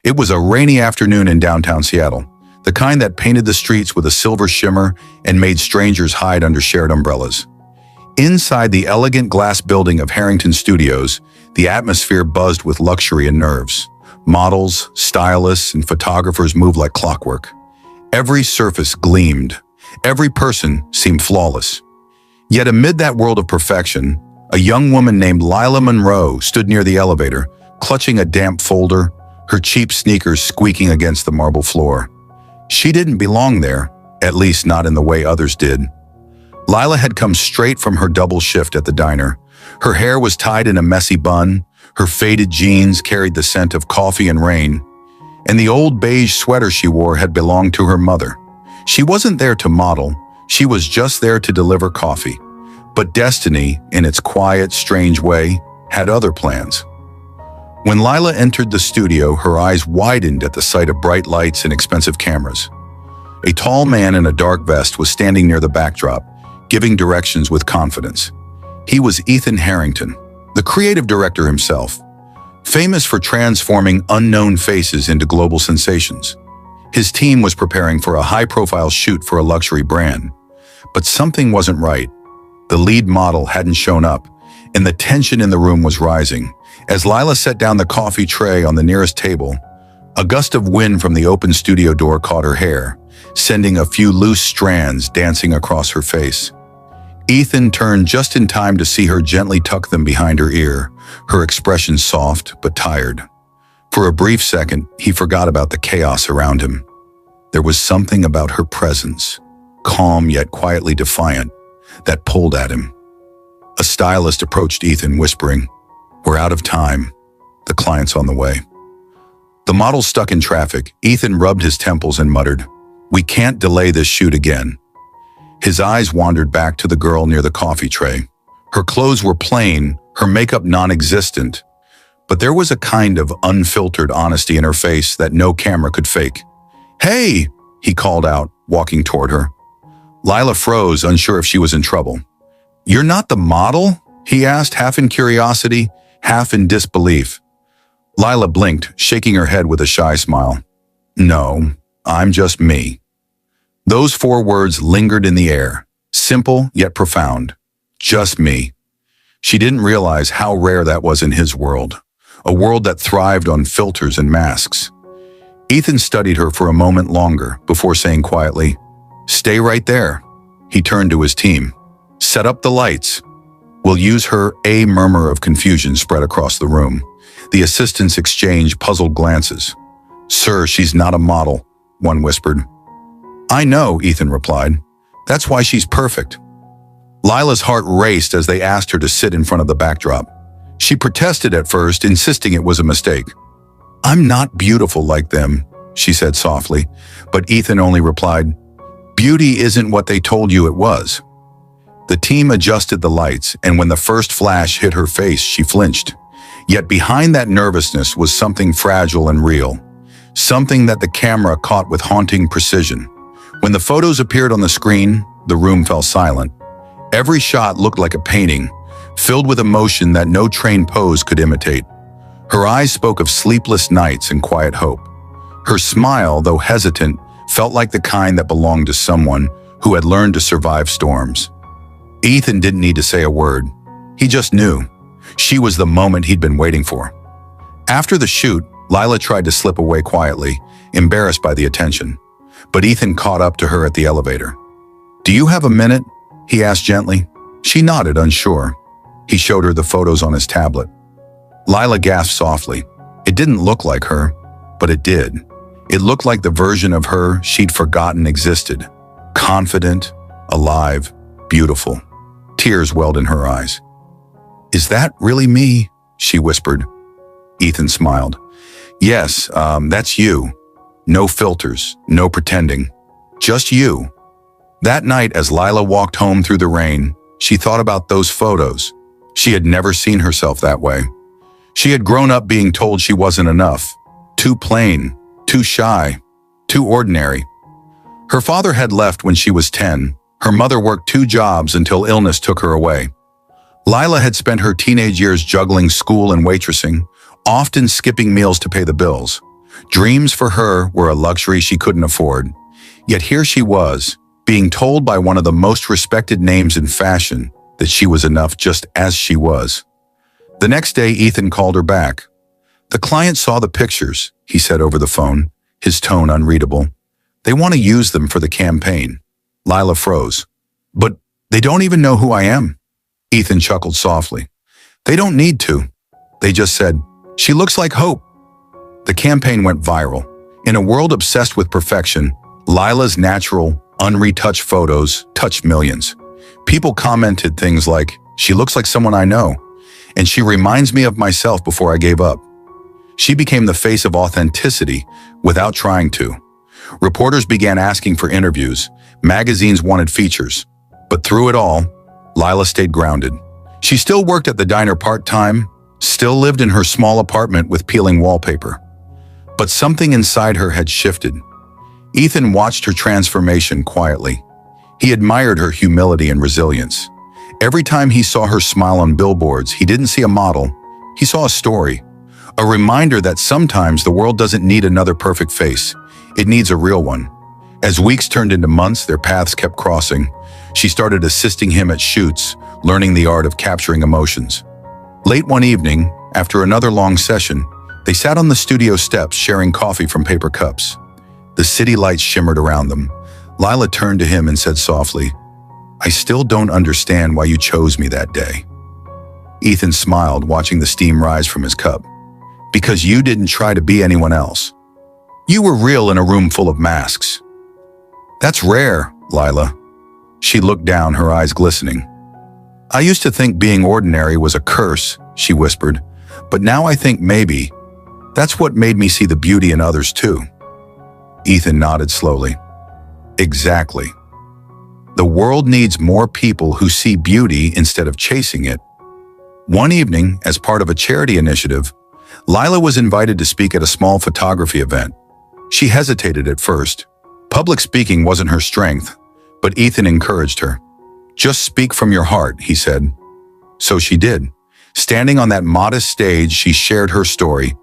It was a rainy afternoon in downtown Seattle, the kind that painted the streets with a silver shimmer and made strangers hide under shared umbrellas. Inside the elegant glass building of Harrington Studios, the atmosphere buzzed with luxury and nerves. Models, stylists, and photographers moved like clockwork. Every surface gleamed. Every person seemed flawless. Yet amid that world of perfection, a young woman named Lila Monroe stood near the elevator, clutching a damp folder, her cheap sneakers squeaking against the marble floor. She didn't belong there, at least not in the way others did. Lila had come straight from her double shift at the diner. Her hair was tied in a messy bun, her faded jeans carried the scent of coffee and rain, and the old beige sweater she wore had belonged to her mother. She wasn't there to model, she was just there to deliver coffee. But destiny, in its quiet, strange way, had other plans. When Lila entered the studio, her eyes widened at the sight of bright lights and expensive cameras. A tall man in a dark vest was standing near the backdrop, giving directions with confidence. He was Ethan Harrington, the creative director himself, famous for transforming unknown faces into global sensations. His team was preparing for a high-profile shoot for a luxury brand, but something wasn't right. The lead model hadn't shown up, and the tension in the room was rising. As Lila set down the coffee tray on the nearest table, a gust of wind from the open studio door caught her hair, sending a few loose strands dancing across her face. Ethan turned just in time to see her gently tuck them behind her ear, her expression soft but tired. For a brief second, he forgot about the chaos around him. There was something about her presence, calm yet quietly defiant, that pulled at him. A stylist approached Ethan, whispering, "We're out of time. The client's on the way." The model stuck in traffic. Ethan rubbed his temples and muttered, "We can't delay this shoot again." His eyes wandered back to the girl near the coffee tray. Her clothes were plain, her makeup non-existent, but there was a kind of unfiltered honesty in her face that no camera could fake. "Hey!" he called out, walking toward her. Lila froze, unsure if she was in trouble. "You're not the model?" he asked, half in curiosity, half in disbelief. Lila blinked, shaking her head with a shy smile. "No, I'm just me." Those 4 words lingered in the air, simple yet profound. Just me. She didn't realize how rare that was in his world, a world that thrived on filters and masks. Ethan studied her for a moment longer before saying quietly, "Stay right there." He turned to his team. "Set up the lights. We'll use her." A murmur of confusion spread across the room. The assistants exchanged puzzled glances. "Sir, she's not a model," one whispered. "I know," Ethan replied. "That's why she's perfect." Lila's heart raced as they asked her to sit in front of the backdrop. She protested at first, insisting it was a mistake. "I'm not beautiful like them," she said softly, but Ethan only replied, "Beauty isn't what they told you it was." The team adjusted the lights, and when the first flash hit her face, she flinched. Yet behind that nervousness was something fragile and real, something that the camera caught with haunting precision. When the photos appeared on the screen, the room fell silent. Every shot looked like a painting, filled with emotion that no trained pose could imitate. Her eyes spoke of sleepless nights and quiet hope. Her smile, though hesitant, felt like the kind that belonged to someone who had learned to survive storms. Ethan didn't need to say a word. He just knew. She was the moment he'd been waiting for. After the shoot, Lila tried to slip away quietly, embarrassed by the attention. But Ethan caught up to her at the elevator. "Do you have a minute?" he asked gently. She nodded, unsure. He showed her the photos on his tablet. Lila gasped softly. It didn't look like her, but it did. It looked like the version of her she'd forgotten existed. Confident, alive, beautiful. Tears welled in her eyes. "Is that really me?" she whispered. Ethan smiled. "Yes, that's you. No filters, no pretending. Just you." That night, as Lila walked home through the rain, she thought about those photos. She had never seen herself that way. She had grown up being told she wasn't enough. Too plain, too shy, too ordinary. Her father had left when she was 10. Her mother worked 2 jobs until illness took her away. Lila had spent her teenage years juggling school and waitressing, often skipping meals to pay the bills. Dreams for her were a luxury she couldn't afford. Yet here she was, being told by one of the most respected names in fashion that she was enough just as she was. The next day, Ethan called her back. "The client saw the pictures," he said over the phone, his tone unreadable. "They want to use them for the campaign." Lila froze. "But they don't even know who I am." Ethan chuckled softly. "They don't need to. They just said, 'She looks like Hope.'" The campaign went viral. In a world obsessed with perfection, Lila's natural, unretouched photos touched millions. People commented things like, "She looks like someone I know," and "She reminds me of myself before I gave up." She became the face of authenticity without trying to. Reporters began asking for interviews. Magazines wanted features. But through it all, Lila stayed grounded. She still worked at the diner part-time, still lived in her small apartment with peeling wallpaper. But something inside her had shifted. Ethan watched her transformation quietly. He admired her humility and resilience. Every time he saw her smile on billboards, he didn't see a model, he saw a story. A reminder that sometimes the world doesn't need another perfect face. It needs a real one. As weeks turned into months, their paths kept crossing. She started assisting him at shoots, learning the art of capturing emotions. Late one evening, after another long session, they sat on the studio steps sharing coffee from paper cups. The city lights shimmered around them. Lila turned to him and said softly, "I still don't understand why you chose me that day." Ethan smiled, watching the steam rise from his cup. "Because you didn't try to be anyone else. You were real in a room full of masks." "That's rare, Lila." She looked down, her eyes glistening. "I used to think being ordinary was a curse," she whispered, "but now I think maybe that's what made me see the beauty in others too." Ethan nodded slowly. "Exactly. The world needs more people who see beauty instead of chasing it." One evening, as part of a charity initiative, Lila was invited to speak at a small photography event. She hesitated at first. Public speaking wasn't her strength, but Ethan encouraged her. "Just speak from your heart," he said. So she did. Standing on that modest stage, she shared her story,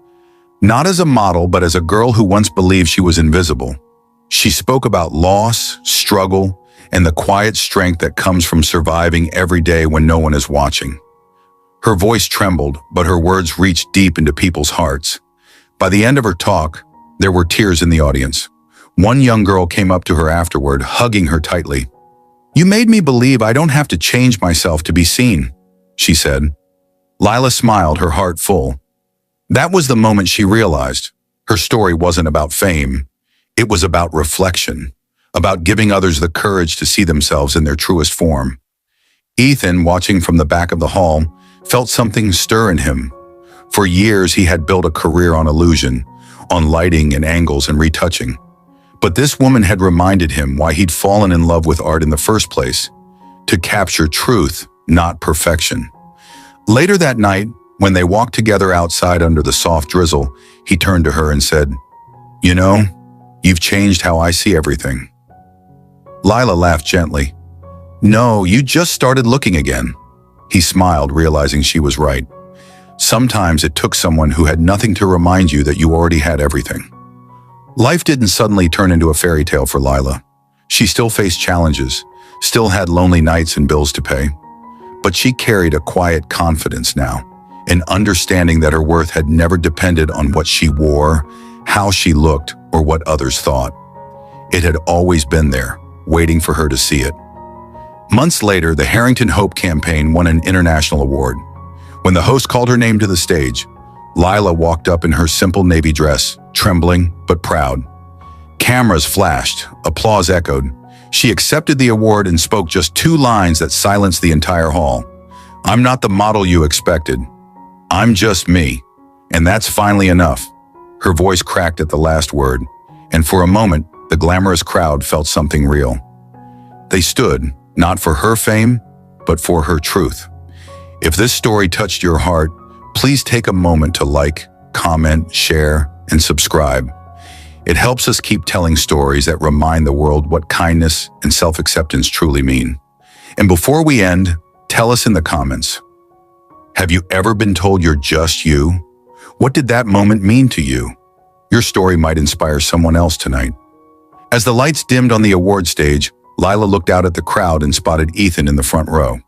not as a model, but as a girl who once believed she was invisible. She spoke about loss, struggle, and the quiet strength that comes from surviving every day when no one is watching. Her voice trembled, but her words reached deep into people's hearts. By the end of her talk, there were tears in the audience. One young girl came up to her afterward, hugging her tightly. "You made me believe I don't have to change myself to be seen," she said. Lila smiled, her heart full. That was the moment she realized her story wasn't about fame. It was about reflection, about giving others the courage to see themselves in their truest form. Ethan, watching from the back of the hall, felt something stir in him. For years, he had built a career on illusion, on lighting and angles and retouching. But this woman had reminded him why he'd fallen in love with art in the first place, to capture truth, not perfection. Later that night, when they walked together outside under the soft drizzle, he turned to her and said, "You know, you've changed how I see everything." Lila laughed gently. "No, you just started looking again." He smiled, realizing she was right. Sometimes it took someone who had nothing to remind you that you already had everything. Life didn't suddenly turn into a fairy tale for Lila. She still faced challenges, still had lonely nights and bills to pay. But she carried a quiet confidence now, an understanding that her worth had never depended on what she wore, how she looked, or what others thought. It had always been there, waiting for her to see it. Months later, the Harrington Hope campaign won an international award. When the host called her name to the stage, Lila walked up in her simple navy dress, trembling but proud. Cameras flashed, applause echoed. She accepted the award and spoke just 2 lines that silenced the entire hall. "I'm not the model you expected. I'm just me. And that's finally enough." Her voice cracked at the last word, and for a moment, the glamorous crowd felt something real. They stood, not for her fame, but for her truth. If this story touched your heart, please take a moment to like, comment, share, and subscribe. It helps us keep telling stories that remind the world what kindness and self-acceptance truly mean. And before we end, tell us in the comments, have you ever been told you're just you? What did that moment mean to you? Your story might inspire someone else tonight. As the lights dimmed on the award stage, Lila looked out at the crowd and spotted Ethan in the front row.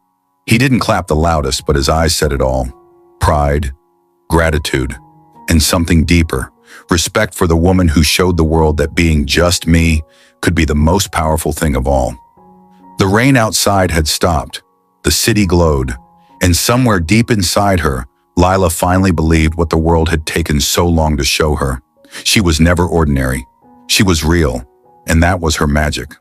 He didn't clap the loudest, but his eyes said it all. Pride, gratitude, and something deeper. Respect for the woman who showed the world that being just me could be the most powerful thing of all. The rain outside had stopped. The city glowed. And somewhere deep inside her, Lila finally believed what the world had taken so long to show her. She was never ordinary. She was real, and that was her magic.